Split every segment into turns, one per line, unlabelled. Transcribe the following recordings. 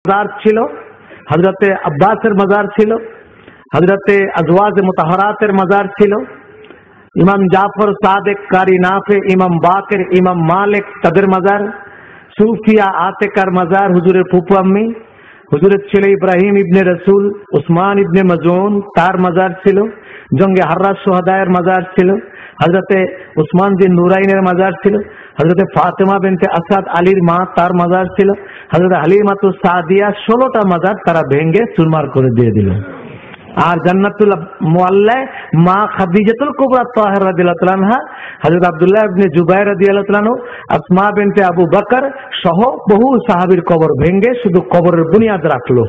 মাজার ছিল, হযরতে আব্বাসের মাজার ছিল, হযরতে আজওয়াজ মুতাহহারাতের মাজার ছিল, ইমাম জাফর সাদেক কারি নাফে, ইমাম বাকের, ইমাম মালিক তাদের মাজার, সুফিয়া আতেকার মাজার, হুজুরের ফুফু আম্মি, হুজুরের ছেলে ইব্রাহিম ইবনে রসুল, উসমান ইবনে মাজুন তার মাজার ছিল, জঙ্গে হাররাজ সুহাদায়ের মাজার ছিল, হযরতে উসমান বিন নুরাইনের মাজার ছিল, হযরতে ফাতেমা বিনতে আসাদ আলীর মা তার মাজার ছিল, হযরতে হালিমাতুস সাদিয়া 16টা মাজার তারা ভেঙে চুরমার করে দিয়ে দিল। আর জান্নাতুল মুআল্লায় মা খাদিজাতুল কুবরা তাহেরা রাদিয়াল্লাহু তাআলা আনহা, হযরত আব্দুল্লাহ ইবনে জুবাইর রাদিয়াল্লাহু তাআলা আনহু, আসমা বিনতে আবু বকর সহ বহু সাহাবীর কবর ভেঙে শুধু কবরের বুনিয়াদ রাখলো।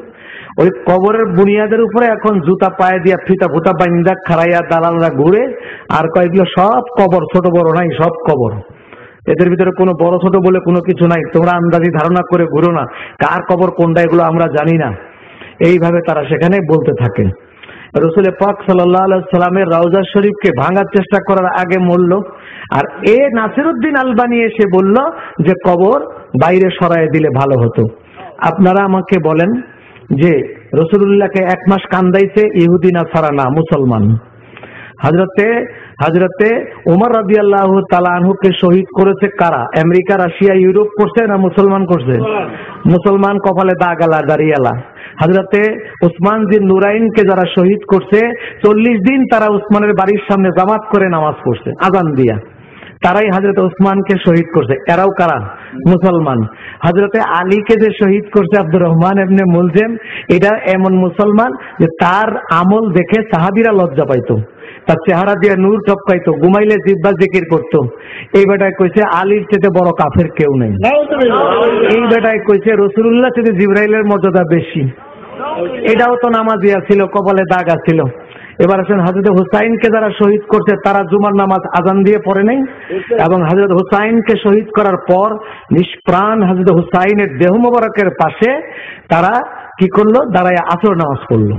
ওই কবরের বুনিয়াদের উপরে এখন জুতা পায়ে দিয়া ফিতা ফুতা বাইন্দা খাড়াইয়া দালালরা ঘুরে, আর কয়েকগুলো সব কবর, ছোট বড় নাই, সব কবর। এদের ভিতরে কোনো বড় ছোট বলে কোনো কিছু নাই, তোমরা আন্দাজি ধারণা করে ঘুরো না, কার কবর কোনটা এগুলো আমরা জানি না। এইভাবে তারা সেখানে বলতে থাকে। রাসূল পাক সাল্লাল্লাহু আলাইহি সাল্লামের রওজা শরীফকে ভাঙার চেষ্টা করার আগে মরল, আর নাসিরউদ্দিন আলবানী এসে বলল যে কবর বাইরে সরায় দিলে ভালো হতো। আপনারা আমাকে বলেন যে রাসূলুল্লাহকে 1 মাস কান্দাইছে ইহুদি না সারা না মুসলমান। হযরতে ওমর রাদিয়াল্লাহু তাআলা আনহুকে শহীদ করেছে কারা? আমেরিকা, রাশিয়া, ইউরোপ করছে না মুসলমান করছে? মুসলমান কপালে দাগালা দাঁড়িয়ালা। হযরতে উসমান বিন নুরাইনকে যারা শহীদ করছে 40 দিন তারা উসমানের বাড়ির সামনে জামাত করে নামাজ পড়ছে আযান দিয়া, তারাই হযরতে উসমানকে শহীদ করছে। এরাও কারা? মুসলমান। হযরতে আলীকে যে শহীদ করছে আব্দুর রহমান ইবনে মুলজিম, এটা এমন মুসলমান যে তার আমল দেখে সাহাবীরা লজ্জা পাইতো, তার চেহারা দিয়ে নূর টপকাইতো, ঘুমাইলে জিহ্বা জিকির করতো। এই বেটায় কইছে আলীর চেয়ে বড় কাফের কেউ নেই। এই বেটায় কইছে রাসূলুল্লাহ চেয়ে জিবরাইলের মর্যাদা বেশি। এটাও তো নামাজিয়া ছিল, কপালে দাগ আছিল। এবার আসেন হযরত হুসাইনকে যারা শহীদ করছে তারা জুমার নামাজ আজান দিয়ে পড়ে নাই, এবং হযরত হুসাইনকে শহীদ করার পর নিষ্প্রাণ হযরত হুসাইনের দেহ মোবারকের পাশে তারা কি করলো? দাঁড়ায় আসর নামাজ পড়লো।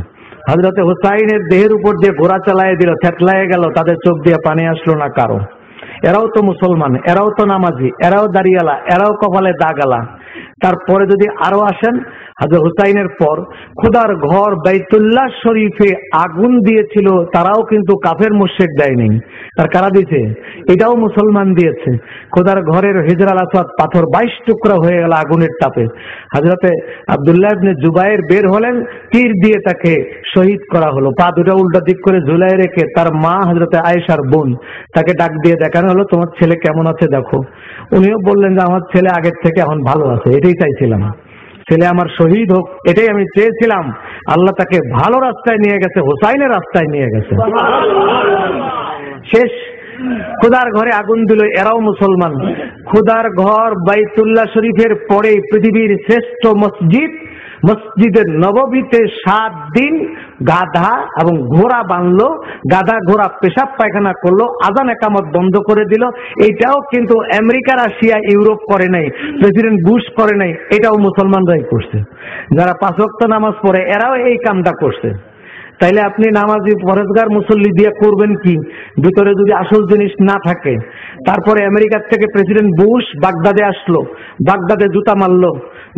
হযরতে হুসাইনের দেহের উপর দিয়ে ঘোড়া চালায় দিল, থেতলায় গেল, তাদের চোখ দিয়ে পানি আসলো না কারো। এরাও তো মুসলমান, এরাও তো নামাজি, এরাও দাঁড়িয়ালা, এরাও কপালে দাগালা। তারপরে যদি আরো আসেন, হযরত হুসাইনের পর খোদার ঘর বাইতুল্লাহ শরীফে আগুন দিয়েছিল, তারাও কিন্তু কাফের মুশরিক দেয়নি। তার কারা দিয়েছে? এটাও মুসলমান দিয়েছে। খোদার ঘরের হিজরাল আসওয়াদ পাথর 22 টুকরা হয়ে গেল আগুনের তাপে। হযরতে আব্দুল্লাহ ইবনে জুবাইর বের হলেন, তীর দিয়ে তাকে শহীদ করা হলো। পা দুটো উল্টা দিক করে ঝুলাই রেখে তার মা হযরতে আয়েশার বোন তাকে ডাক দিয়ে দেখানো হলো, তোমার ছেলে কেমন আছে দেখো। উনিও বললেন যে আমার ছেলে আগের থেকে এখন ভালো আছে, এটাই চাইছিলাম, ছেলে আমার শহীদ হোক, এটাই আমি চেয়েছিলাম। আল্লাহ তাকে ভালো রাস্তায় নিয়ে গেছে, হুসাইনের রাস্তায় নিয়ে গেছে। শেষ খোদার ঘরে আগুন দিল, এরাও মুসলমান। খোদার ঘর বাইতুল্লাহ শরীফের পরে পৃথিবীর শ্রেষ্ঠ মসজিদ মসজিদের নববীতে 7 দিন গাধা এবং ঘোড়া বাঁধলো, গাধা ঘোড়া পেশাব পায়খানা করলো, আজান একামত বন্ধ করে দিল। এইটাও কিন্তু আমেরিকা, রাশিয়া, ইউরোপ করে নাই, প্রেসিডেন্ট বুশ করে নাই, এটাও মুসলমানরাই করছে। যারা 5 ওয়াক্ত নামাজ পড়ে এরাও এই কামটা করছে। তাইলে আপনি নামাজি পরেজগার মুসল্লি দিয়ে করবেন কি, ভিতরে যদি আসল জিনিস না থাকে? তারপরে আমেরিকার থেকে প্রেসিডেন্ট বুশ বাগদাদে আসলো, বাগদাদে জুতা মারলো,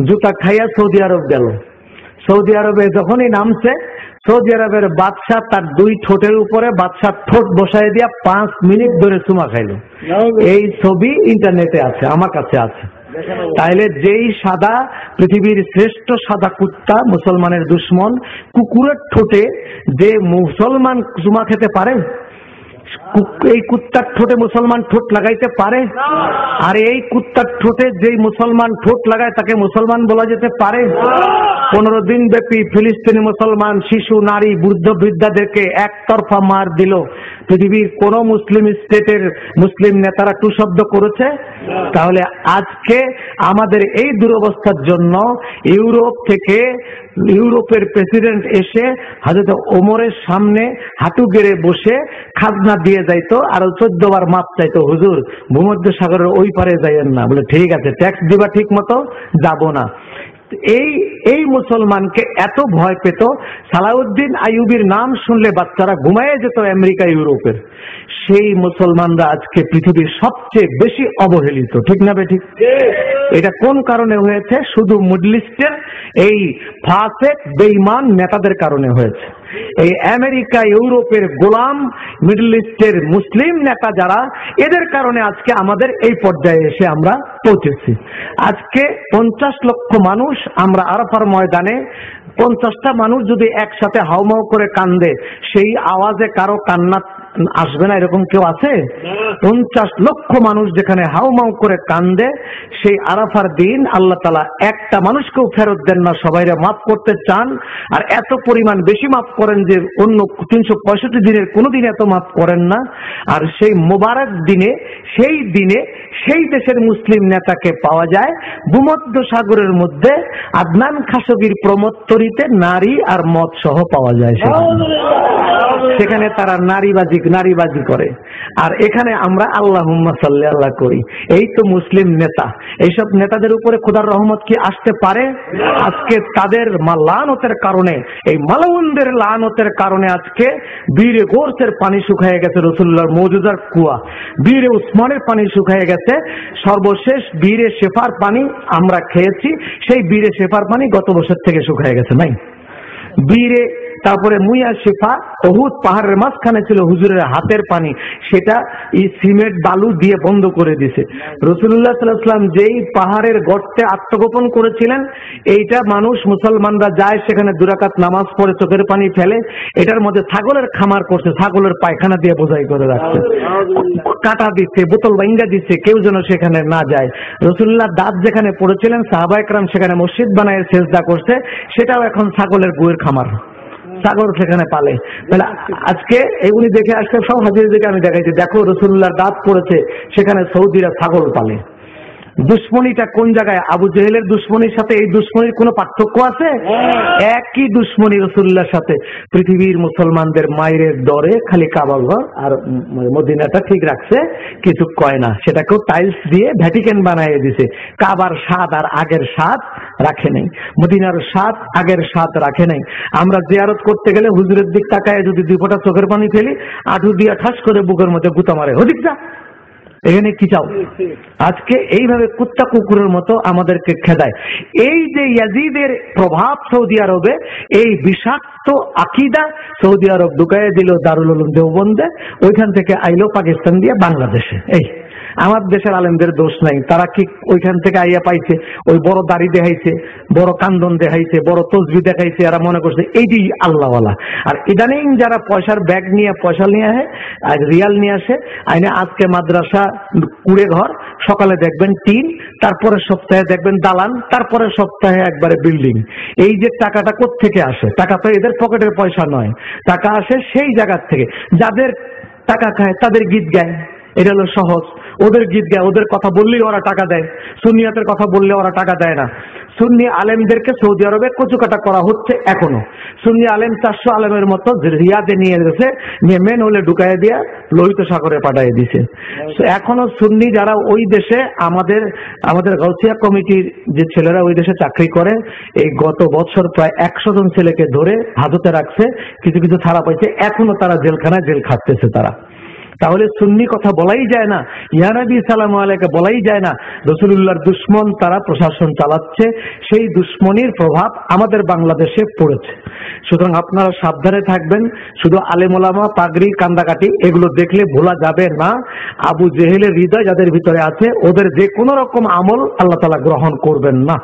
জুতা খাইয়া সৌদি আরব গেল। সৌদি আরবে যখনই নামছে, সৌদি আরবের বাদশাহ তার 2 ঠোঁটের উপরে বাদশাহ ঠোঁট বসায় দিয়া 5 মিনিট ধরে চুমা খাইলো। এই ছবি ইন্টারনেটে আছে, আমার কাছে আছে। তাইলে যেই সাদা, পৃথিবীর শ্রেষ্ঠ সাদা কুত্তা, মুসলমানের দুশ্মন, কুকুরের ঠোঁটে যে মুসলমান চুমা খেতে পারে, এই কুত্তার ঠোঁটে মুসলমান ঠোঁট লাগাইতে পারে? আর এই কুত্তার ঠোঁটে যেই মুসলমান ঠোঁট লাগায় তাকে মুসলমান বলা যেতে পারে? 15 দিন ব্যাপী ফিলিস্তিনি মুসলমান শিশু, নারী, বৃদ্ধ বৃদ্ধাদেরকে একতরফা মার দিল। পৃথিবীর কোন মুসলিম স্টেটের মুসলিম নেতারা টু শব্দ করেছে? তাহলে আজকে আমাদের এই দুরবস্থার জন্য ইউরোপ থেকে ইউরোপের প্রেসিডেন্ট এসে হযরত ওমরের সামনে হাঁটু গেড়ে বসে খাজনা দিয়ে যাইতো, আর 14 বার মাপ চাইতো, হুজুর ভূমধ্য সাগরের ওই পারে যাইয়েন না। বলে ঠিক আছে, ট্যাক্স দিবা ঠিক মতো, যাব না। এই এই মুসলমানকে এত ভয় পেত, সালাউদ্দিন আইয়ুবীর নাম শুনলে বাচ্চারা ঘুমায় যেত আমেরিকা ইউরোপের। সেই মুসলমানরা আজকে পৃথিবীর সবচেয়ে বেশি অবহেলিত, ঠিক না বেঠিক? এটা কোন কারণে হয়েছে? শুধু মিডল ইস্টের এই ফাসেক বেঈমান নেতাদের কারণে হয়েছে। এই আমেরিকা ইউরোপের গোলাম মিডল ইস্টের মুসলিম নেতা যারা, এদের কারণে আজকে আমাদের এই পর্যায়ে এসে আমরা পৌঁছেছি। আজকে 50 লক্ষ মানুষ আমরা আরাফার ময়দানে, 50টা মানুষ যদি একসাথে হাউমাউ করে কান্দে, সেই আওয়াজে কারো কান্না আসবে না এরকম কেউ আছে? 50 লক্ষ মানুষ যেখানে হাউমাউ করে কান্দে, সেই আরাফার দিন আল্লাহ তাআলা একটা মানুষকেও ফেরত দেন না, সবাইরে মাফ করতে চান। আর এত পরিমাণ বেশি মাফ করেন যে অন্য 365 দিনের কোনো দিন এত মাফ করেন না। আর সেই মোবারক দিনে, সেই দিনে সেই দেশের মুসলিম নেতাকে পাওয়া যায় ভূমধ্য সাগরের মধ্যে আদনান খাশোগির প্রমোত্তরিতে নারী আর মদ সহ পাওয়া যায়। সেখানে তারা নারীবাজি করে, আর এখানে আমরা আল্লাহুম্মা সাল্লি আল্লাহ করি। এই তো মুসলিম নেতা। এইসব নেতাদের উপরে খোদার রহমত কি আসতে পারে? আজকে তাদের লানতের কারণে, এই মালাউনদের লানতের কারণে আজকে বীরে গোরসের পানি শুকিয়ে গেছে, রাসূলুল্লাহর মুজিজার কুয়া। বীরে উসমানের পানি শুকিয়ে গেছে, সর্বশেষ বীরে শেফার পানি আমরা খেয়েছি, সেই বীরে শেফার পানি গত বছর থেকে শুকিয়ে গেছে। নাই বীরে, তারপরে মুইয়া শেফা উহুদ পাহাড়ের মাঝখানে ছিল হুজুরের হাতের পানি, সেটা এই সিমেন্ট বালু দিয়ে বন্ধ করে দিছে। রাসূলুল্লাহ সাল্লাল্লাহু আলাইহি ওয়াসাল্লাম যেই পাহাড়ের গর্তে আত্মগোপন করেছিলেন, এইটা মানুষ মুসলমানরা যায় সেখানে 2 রাকাত নামাজ পড়ে চোখের পানি ফেলে, এটার মধ্যে ছাগলের খামার করছে, ছাগলের পায়খানা দিয়ে বোঝাই করে রাখছে, কাটা দিচ্ছে, বোতল ভাঙা দিচ্ছে, কেউ যেন সেখানে না যায়। রাসূলুল্লাহ দাঁত যেখানে পড়েছিলেন, সাহাবায়ে কেরাম সেখানে মসজিদ বানায় সেজদা করছে, সেটাও এখন ছাগলের গুয়ের খামার, ছাগল সেখানে পালে। তাহলে আজকে এগুলি দেখে আসলে সব হাজিরদেরকে আমি দেখাইছি, দেখো রাসূলুল্লাহর দাঁত পড়েছে, সেখানে সৌদিরা ছাগল পালে। দুশ্মনীটা কোন জায়গায়? আবু জেহেলের দুশ্মনীর সাথে এই দুশ্মনীর কোনো পার্থক্য আছে? একই দুশ্মনী রাসূলুল্লাহর সাথে। পৃথিবীর মুসলমানদের মায়ের দরে খালি কাবা ঘর আর মদিনাটা ঠিক রাখছে, কিছু কয় না, সেটাকেও টাইলস দিয়ে ভ্যাটিকান বানিয়ে দিছে। কাবার স্বাদ আর আগের স্বাদ রাখে নাই, মদিনার স্বাদ আগের স্বাদ রাখে নাই। আমরা জিয়ারত করতে গেলে হুজুরের দিক তাকায় যদি 2 ফোঁটা চোখের পানি ফেলি, আঁটু দিয়ে ঠাস করে বুকের মধ্যে গুতা মারে, ওদিক যা, এখানে কি চাও? আজকে এইভাবে কুত্তা কুকুরের মতো আমাদেরকে খেদায়। এই যে ইয়াজিদের প্রভাব সৌদি আরবে, এই বিষাক্ত আকিদা সৌদি আরব ঢুকাইয়া দিল দারুল উলুম দেওবন্দে, ওইখান থেকে আইলো পাকিস্তান দিয়ে বাংলাদেশে। এই আমার দেশের আলেমদের দোষ নাই, তারা কি ওইখান থেকে আইয়া পাইছে, ওই বড় দাড়ি দেখাইছে, বড় কান্দন দেখাইছে, বড় তসবি দেখাইছে, এরা মনে করছে এইটি আল্লাহওয়ালা। আর ইদানিং যারা পয়সার ব্যাগ নিয়ে পয়সা নিয়ে আসে আর রিয়াল নিয়ে আসে, আইনে আজকে মাদ্রাসা কুড়ে ঘর, সকালে দেখবেন টিন, তারপরে সপ্তাহে দেখবেন দালান, তারপরে সপ্তাহে একবারে বিল্ডিং। এই যে টাকাটা কোত্থেকে আসে? টাকা তো এদের পকেটের পয়সা নয়, টাকা আসে সেই জায়গার থেকে। যাদের টাকা খায় তাদের গীত গায়, এটা হলো সহজ। ওদের গীত গায়, ওদের কথা বললেই ওরা টাকা দেয়। সুন্নিয়াতের কথা বললে ওরা টাকা দেয় না। সুন্নি আলেমদেরকে সৌদি আরবে কচুকাটা করা হচ্ছে এখনো। সুন্নি আলেম 400 আলেমের মতো রিয়াদে নিয়ে গেছে, নিয়ে মেন হলে ঢুকাইয়া দিয়া লোহিত সাগরে পাঠিয়ে দিছে। এখনো সুন্নি যারা ওই দেশে, আমাদের গাউসিয়া কমিটির যে ছেলেরা ওই দেশে চাকরি করে, এই গত বছর প্রায় 100 জন ছেলেকে ধরে হাজতে রাখছে, কিছু কিছু ছাড়া পাইছে, এখনো তারা জেলখানায় জেল খাটতেছে তারা। তাহলে সুন্নি কথা বলাই যায় না, ইয়া নবী সাল্লাল্লাহু আলাইহি বলাই যায় না। রাসূলুল্লাহর দুশমন তারা প্রশাসন চালাচ্ছে, সেই দুশমনির প্রভাব আমাদের বাংলাদেশে পড়েছে। সুতরাং আপনারা সাবধানে থাকবেন। শুধু আলেম ওলামা, পাগড়ি, কান্দাকাটি এগুলো দেখলে ভোলা যাবে না। আবু জেহেলের হৃদয় যাদের ভিতরে আছে, ওদের যে কোনো রকম আমল আল্লাহ তাআলা গ্রহণ করবেন না।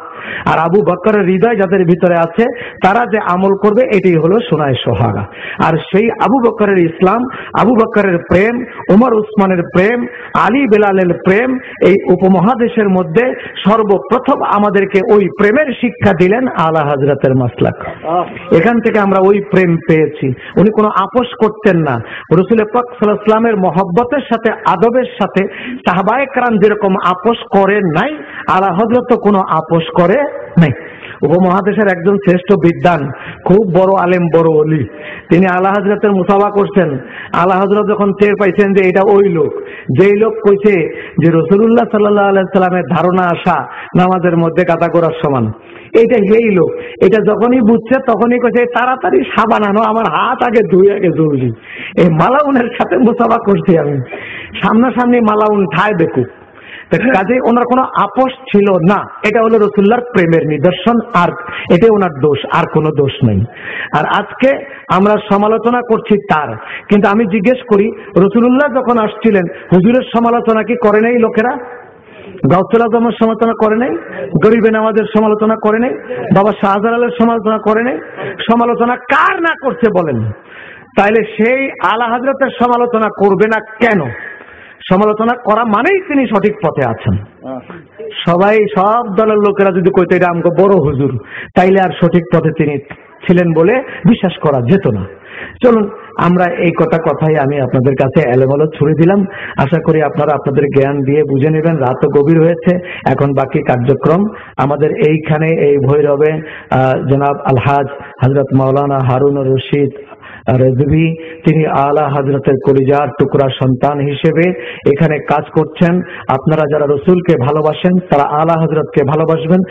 আর আবু বকরের হৃদয় যাদের ভিতরে আছে, তারা যে আমল করবে এটাই হলো সোনায় সোহাগা। আর সেই আবু বকরের ইসলাম, আবু বকরের প্রেম, ওমর উসমানের প্রেম, আলী বেলালের প্রেম, এই উপমহাদেশের মধ্যে সর্বপ্রথম আমাদেরকে ওই প্রেমের শিক্ষা দিলেন আলা হযরতের মাসলাক। এখান থেকে আমরা ওই প্রেম পেয়েছি। উনি কোনো আপোষ করতেন না। রাসূল পাক সাল্লাল্লাহু আলাইহি ওয়াসাল্লামের মহব্বতের সাথে, আদবের সাথে সাহাবায়ে কেরাম যেরকম আপোষ করে নাই, আলা হযরত কোনো আপোষ করে নাই। উপমহাদেশের একজন শ্রেষ্ঠ বিদ্বান, খুব বড় আলেম, বড় ওলি। তিনি আলা হযরতের মুসাফা করছেন। আলা হযরত যখন টের পাইছেন যে এটা ওই লোক, যেই লোক কইছে যে রাসূলুল্লাহ সাল্লাল্লাহু আলাইহি সাল্লামের ধারণা আসা নামাজের মধ্যে কাদা করার সমান, এইটা সেই লোক। এটা যখনই বুঝছে তখনই কইছে তাড়াতাড়ি সাবান আনো, আমার হাত আগে ধুয়ে আগে জরুরি। এই মালাউনের সাথে মুসাফা করছি আমি, সামনাসামনি মালাউন ঠায় দেখুক। কাজে ওনার কোনো আপোষ ছিল না। এটা হলো রাসূলুল্লাহর প্রেমের নিদর্শন, আর এটা ওনার দোষ, আর কোনো দোষ নেই। আর আজকে আমরা সমালোচনা করছি তার, কিন্তু আমি জিজ্ঞেস করি, রাসূলুল্লাহ যখন আসছিলেন হুজুরের সমালোচনা কি করে নাই লোকেরা? গাউসুল আজমের সমালোচনা করে নাই? গরিবে নামাজের সমালোচনা করে নাই? বাবা শাহজালালের সমালোচনা করে নাই? সমালোচনা কার না করছে বলেন? তাইলে সেই আলা হযরতের সমালোচনা করবে না কেন? সমালোচনা করা মানেই তিনি সঠিক পথে আছেন। সবাই, সব দলের লোকেরা যদি কইতে এটা আমাকে বড় হুজুর, তাইলে আর সঠিক পথে তিনি ছিলেন বলে বিশ্বাস করা যেত না। চলুন আমরা এই কথাই আমি আপনাদের কাছে এলোমেলো ছুড়ে দিলাম। আশা করি আপনারা আপনাদের জ্ঞান দিয়ে বুঝে নেবেন। রাতও গভীর হয়েছে, এখন বাকি কার্যক্রম আমাদের এইখানে এই ভৈরবে জনাব আলহাজ হযরত মাওলানা হারুন রশিদ রেজভী, তিনি আলা হযরতের কলিজার টুকরা সন্তান হিসেবে এখানে কাজ করছেন। আপনারা যারা রসুলকে ভালোবাসেন তারা আলা হযরতকে ভালোবাসবেন।